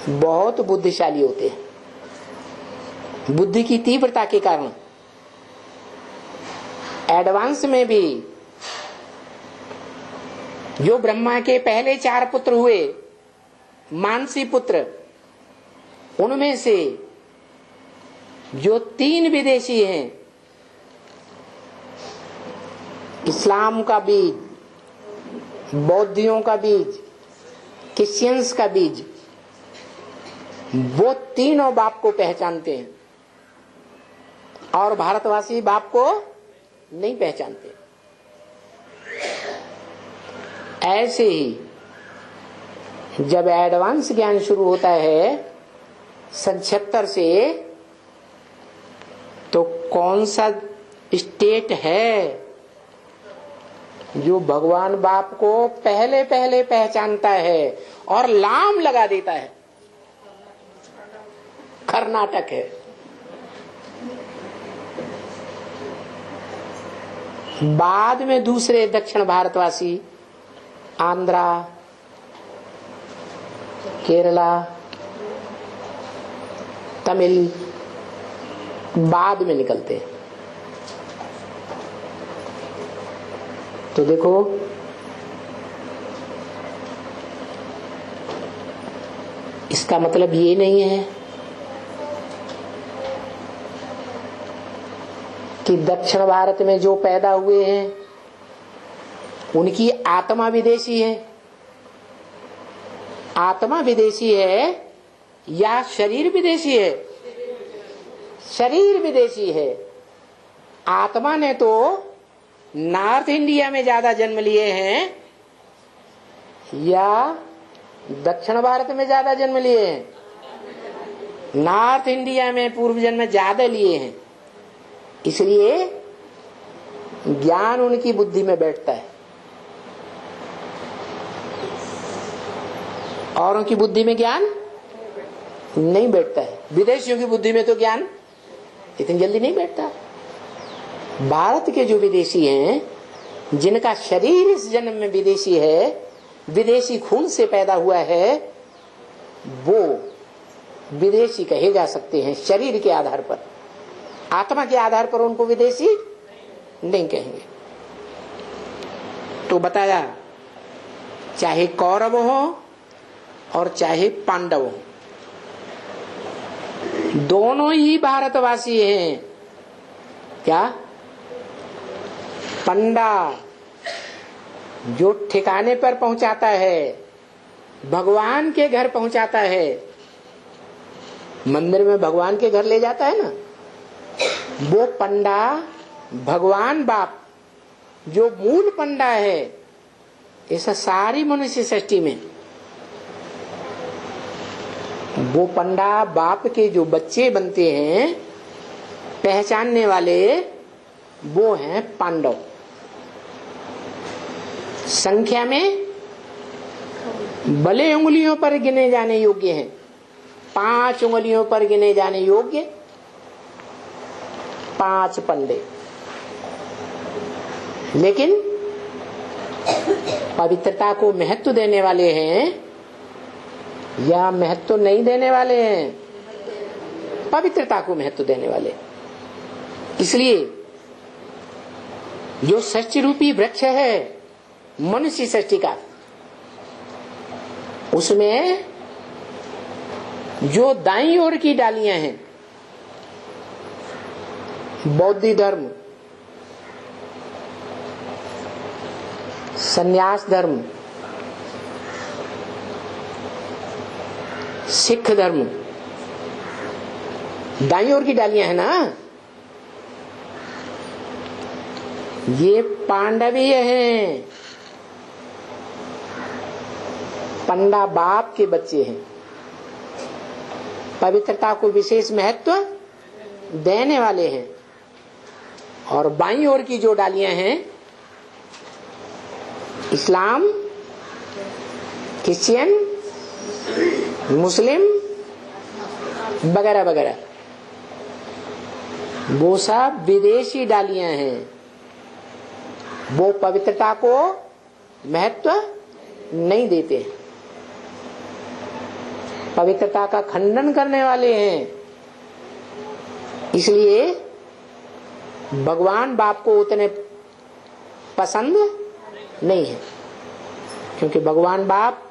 बहुत बुद्धिशाली होते हैं, बुद्धि की तीव्रता के कारण। एडवांस में भी जो ब्रह्मा के पहले 4 पुत्र हुए, मानसी पुत्र, उनमें से जो 3 विदेशी हैं, इस्लाम का बीज, बौद्धियों का बीज, क्रिश्चियंस का बीज, वो तीनों बाप को पहचानते हैं और भारतवासी बाप को नहीं पहचानते। ऐसे ही जब एडवांस ज्ञान शुरू होता है 77 से, तो कौन सा स्टेट है जो भगवान बाप को पहले पहले पहचानता है और लाम लगा देता है? कर्नाटक है। बाद में दूसरे दक्षिण भारतवासी आंध्रा, केरला, तमिल बाद में निकलते हैं। तो देखो, इसका मतलब ये नहीं है कि दक्षिण भारत में जो पैदा हुए हैं उनकी आत्मा विदेशी है। आत्मा विदेशी है या शरीर विदेशी है? शरीर विदेशी है। आत्मा ने तो नॉर्थ इंडिया में ज्यादा जन्म लिए हैं या दक्षिण भारत में ज्यादा जन्म लिए हैं? नॉर्थ इंडिया में पूर्व जन्म ज्यादा लिए हैं, इसलिए ज्ञान उनकी बुद्धि में बैठता है। औरों की बुद्धि में ज्ञान नहीं बैठता है। विदेशियों की बुद्धि में तो ज्ञान इतनी जल्दी नहीं बैठता। भारत के जो विदेशी हैं, जिनका शरीर इस जन्म में विदेशी है, विदेशी खून से पैदा हुआ है, वो विदेशी कहे जा सकते हैं शरीर के आधार पर। आत्मा के आधार पर उनको विदेशी नहीं कहेंगे। तो बताया, चाहे कौरव हो और चाहे पांडव हो, दोनों ही भारतवासी हैं। क्या? पंडा जो ठिकाने पर पहुंचाता है, भगवान के घर पहुंचाता है, मंदिर में भगवान के घर ले जाता है ना, वो पंडा भगवान बाप जो मूल पंडा है। ऐसा सारी मनुष्य सृष्टि में वो पंडा बाप के जो बच्चे बनते हैं, पहचानने वाले, वो हैं पांडव। संख्या में भले उंगलियों पर गिने जाने योग्य हैं, 5 उंगलियों पर गिने जाने योग्य 5 पंडे, लेकिन पवित्रता को महत्व देने वाले हैं या महत्व नहीं देने वाले हैं? पवित्रता को महत्व देने वाले। इसलिए जो सृष्टि रूपी वृक्ष है मनुष्य सृष्टि का, उसमें जो दाईं ओर की डालियां हैं, बौद्ध धर्म, संन्यास धर्म, सिख धर्म, दाईं ओर की डालियां हैं ना, ये पांडवीय हैं। पंडा बाप के बच्चे हैं, पवित्रता को विशेष महत्व देने वाले हैं। और बाईं ओर की जो डालियां हैं, इस्लाम, क्रिश्चियन, मुस्लिम वगैरह वगैरह, वो सब विदेशी डालियां हैं। वो पवित्रता को महत्व नहीं देते। पवित्रता का खंडन करने वाले हैं। इसलिए भगवान बाप को उतने पसंद नहीं है, क्योंकि भगवान बाप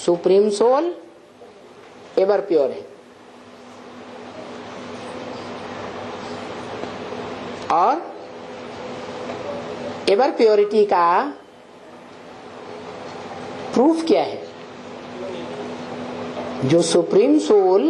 सुप्रीम सोल एवर प्योर है। और एवर प्योरिटी का प्रूफ क्या है? जो सुप्रीम सोल